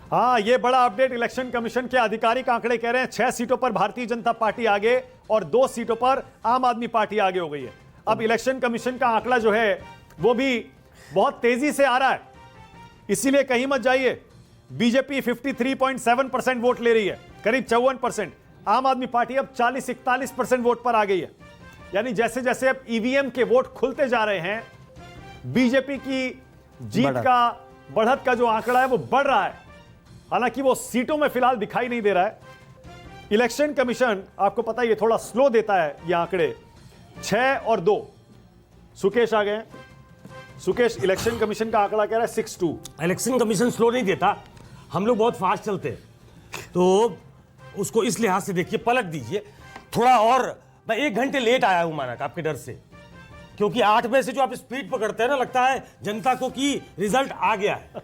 हाँ, ये बड़ा अपडेट इलेक्शन कमीशन के आधिकारिक आंकड़े कह रहे हैं 6 सीटों पर भारतीय जनता पार्टी आगे और 2 सीटों पर आम आदमी पार्टी आगे हो गई है। अब इलेक्शन कमीशन का आंकड़ा जो है वो भी बहुत तेजी से आ रहा है, इसीलिए कहीं मत जाइए। बीजेपी 53.7% वोट ले रही है, करीब 54%। आम आदमी पार्टी अब 40-41% वोट पर आ गई है। यानी जैसे जैसे अब ईवीएम के वोट खुलते जा रहे हैं, बीजेपी की जीत का बढ़त का जो आंकड़ा है वो बढ़ रहा है। हालांकि वो सीटों में फिलहाल दिखाई नहीं दे रहा है। इलेक्शन कमीशन आपको पता है ये थोड़ा स्लो देता है ये आंकड़े। 6 और 2 सुकेश आ गए। सुकेश, इलेक्शन कमीशन का आंकड़ा कह रहा है 6-2। इलेक्शन कमीशन स्लो नहीं देता, हम लोग बहुत फास्ट चलते हैं, तो उसको इस लिहाज से देखिए, पलट दीजिए थोड़ा। और मैं 1 घंटे लेट आया हूं मानक आपके डर से, क्योंकि 8 बजे से जो आप स्पीड पकड़ते हैं ना, लगता है जनता को कि रिजल्ट आ गया है,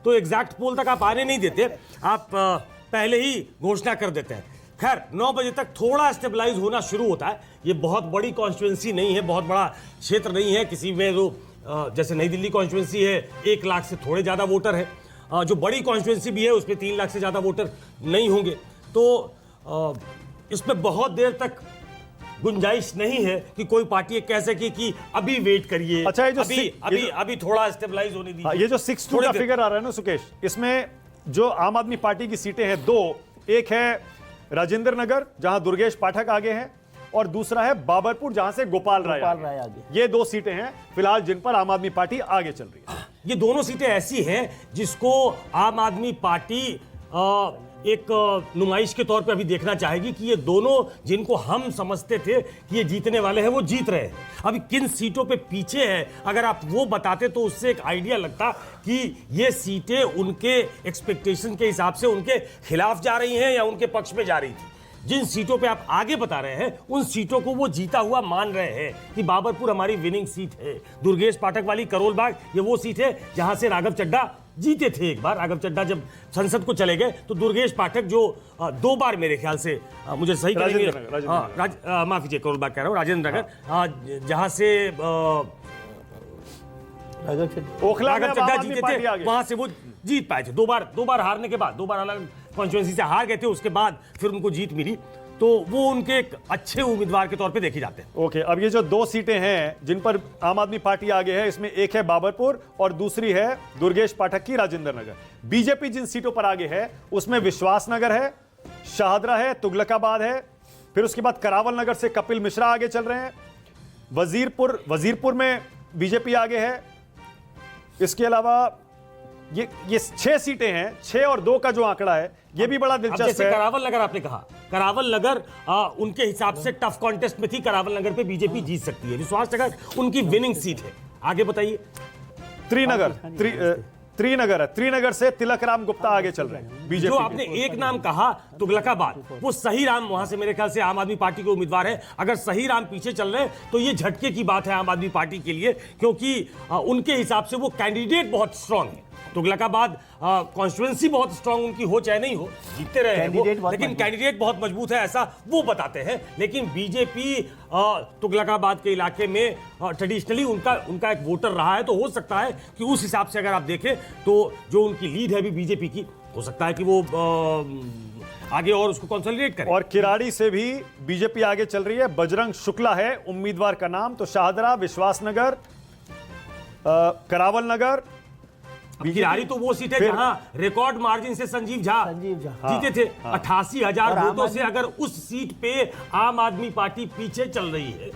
तो एग्जैक्ट पोल तक आप आने नहीं देते, आप पहले ही घोषणा कर देते हैं। खैर 9 बजे तक थोड़ा स्टेबलाइज होना शुरू होता है। ये बहुत बड़ी कॉन्स्टिट्यूंसी नहीं है, बहुत बड़ा क्षेत्र नहीं है किसी में, जो जैसे नई दिल्ली कॉन्स्टिट्यूंसी है 1 लाख से थोड़े ज़्यादा वोटर है, जो बड़ी कॉन्स्टिट्यूंसी भी है उसमें 3 लाख से ज़्यादा वोटर नहीं होंगे, तो इसमें बहुत देर तक गुंजाइश नहीं है कि कोई पार्टी कह सके कि अभी वेट करिए। अच्छा, ये जो अभी थोड़ा स्टेबलाइज होने दीजिए। ये जो 6-2 का फिगर आ रहा है ना सुकेश, इसमें जो आम आदमी पार्टी की सीटें हैं 2, एक है राजेंद्र नगर जहां दुर्गेश पाठक आगे हैं, और दूसरा है बाबरपुर जहां से गोपाल राय आगे। ये 2 सीटें हैं फिलहाल जिन पर आम आदमी पार्टी आगे चल रही है। ये दोनों सीटें ऐसी हैं जिसको आम आदमी पार्टी एक नुमाइश के तौर पे अभी देखना चाहेगी कि ये दोनों जिनको हम समझते थे कि ये जीतने वाले हैं वो जीत रहे हैं। अभी किन सीटों पे पीछे है, अगर आप वो बताते तो उससे एक आइडिया लगता कि ये सीटें उनके एक्सपेक्टेशन के हिसाब से उनके खिलाफ जा रही हैं या उनके पक्ष में जा रही थी। जिन सीटों पे आप आगे बता रहे हैं उन सीटों को वो जीता हुआ मान रहे हैं कि बाबरपुर हमारी विनिंग सीट है। दुर्गेश पाठक वाली करोल बाग ये वो सीट है जहां से राघव चड्ढा जीते थे। एक बार राघव चड्ढा जब संसद को चले गए तो दुर्गेश पाठक जो 2 बार मेरे ख्याल से, मुझे सही करेंगे, माफ कीजिए करोल बाग कह रहा हूँ, राजेंद्र नगर, जहां से राघव चड्ढा जीते थे वहां से वो जीत पाए थे। 2 बार हारने के बाद, 2 बार अलग कॉन्स्टिट्यूएंसी से हार गए थे, उसके बाद फिर उनको जीत मिली, तो वो उनके एक अच्छे उम्मीदवार के तौर पे देखे जाते हैं। ओके, अब ये जो 2 सीटें हैं जिन पर आम आदमी पार्टी आगे है, इसमें एक है बाबरपुर और दूसरी है दुर्गेश पाठक की राजेंद्र नगर। बीजेपी जिन सीटों पर आगे है उसमें विश्वास नगर है, शाहदरा है, तुगलकाबाद है, फिर उसके बाद करावल नगर से कपिल मिश्रा आगे चल रहे हैं, वजीरपुर में बीजेपी आगे है। इसके अलावा ये 6 सीटें हैं। 6 और 2 का जो आंकड़ा है ये भी बड़ा दिलचस्प है। करावल नगर आपने कहा, करावल नगर उनके हिसाब से टफ कॉन्टेस्ट में थी, करावल नगर पे बीजेपी जीत सकती है। विश्वास नगर उनकी विनिंग सीट है। आगे बताइए। त्रिनगर से तिलक राम गुप्ता आगे चल रहे हैं बीजेपी। जो आपने एक नाम कहा तुगलकाबाद, वो सही राम वहां से मेरे ख्याल से आम आदमी पार्टी के उम्मीदवार है। अगर सही राम पीछे चल रहे हैं तो ये झटके की बात है आम आदमी पार्टी के लिए, क्योंकि उनके हिसाब से वो कैंडिडेट बहुत स्ट्रांग है। तुगलकाबाद कॉन्स्टिट्यूएंसी बहुत स्ट्रांग उनकी हो चाहे नहीं हो, जीतते रहे हैं वो, लेकिन कैंडिडेट बहुत मजबूत है ऐसा वो बताते हैं। लेकिन बीजेपी तुगलकाबाद के इलाके में ट्रेडिशनली उनका एक वोटर रहा है, तो हो सकता है कि उस हिसाब से अगर आप देखें तो जो उनकी लीड है अभी बीजेपी की, हो सकता है कि वो आगे और उसको कंसोलिडेट करें। और किराड़ी से भी बीजेपी आगे चल रही है। बजरंग शुक्ला है उम्मीदवार का नाम। तो शाहदरा, विश्वासनगर, करावल नगर, किराड़ी तो वो सीट है जहां रिकॉर्ड मार्जिन से संजीव झा जीते थे 88,000 वोटों से। अगर उस सीट पे आम आदमी पार्टी पीछे चल रही है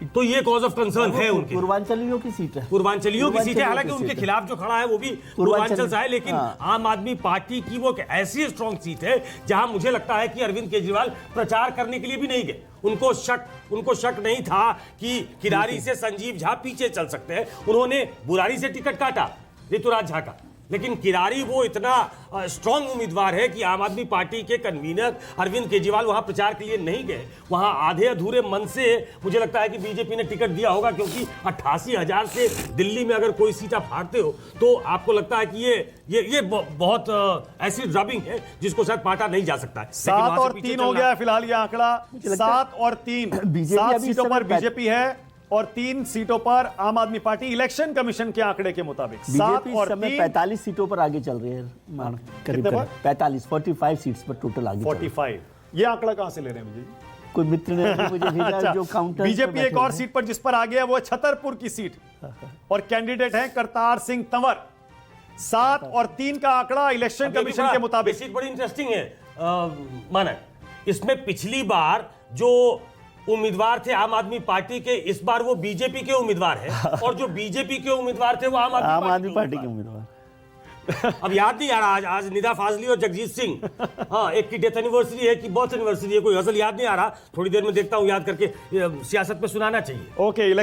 तो ये कॉज ऑफ कंसर्न है उनके। पूर्वांचलियों की सीट है, पूर्वांचलियों की सीट है। हालांकि उनके खिलाफ जो खड़ा है वो भी पूर्वांचल से है, लेकिन आम आदमी पार्टी की वो एक ऐसी स्ट्रॉन्ग सीट है जहां मुझे लगता है कि अरविंद केजरीवाल प्रचार करने के लिए भी नहीं गए। उनको शक नहीं था कि किराड़ी से संजीव झा पीछे चल सकते हैं। उन्होंने बुराड़ी से टिकट काटा ऋतुराज झा का, लेकिन किराड़ी वो इतना स्ट्रांग उम्मीदवार है कि आम आदमी पार्टी के कन्वीनर अरविंद केजरीवाल वहां प्रचार के लिए नहीं गए। वहां आधे अधूरे मन से मुझे लगता है कि बीजेपी ने टिकट दिया होगा, क्योंकि 88,000 से दिल्ली में अगर कोई सीट आप हारते हो तो आपको लगता है कि ये बहुत ऐसी ड्रबिंग है जिसको शायद पाटा नहीं जा सकता है। 7 और 3 हो गया है फिलहाल ये आंकड़ा। 7 और 3, 7 सीटों पर बीजेपी है और 3 सीटों पर आम आदमी पार्टी इलेक्शन कमीशन के आंकड़े के मुताबिक 7 बीजेपी और इस समय 3 45 सीटों पर आगे चल रही है करीब कितने करीब 45 सीट्स पर टोटल आगे चल रही है। 45। ये आंकड़ा कहां से ले रहे हैं विजय? कोई मित्र ने अभी मुझे भेजा जो काउंटर बीजेपी एक और सीट पर जिस पर आ गया वो है छतरपुर की सीट और कैंडिडेट है करतार सिंह तंवर। 7 और 3 का आंकड़ा इलेक्शन कमीशन के मुताबिक। सीट बड़ी इंटरेस्टिंग है मानक। इसमें पिछली बार जो उम्मीदवार थे आम आदमी पार्टी के, इस बार वो बीजेपी के उम्मीदवार है और जो बीजेपी के उम्मीदवार थे वो आम आदमी पार्टी के उम्मीदवार। अब याद नहीं आ रहा आज निदा फाजली और जगजीत सिंह, हाँ, एक की डेथ एनिवर्सरी है कि बर्थ एनिवर्सरी है, कोई गजल याद नहीं आ रहा। थोड़ी देर में देखता हूं याद करके, सियासत में सुनाना चाहिए। ओके।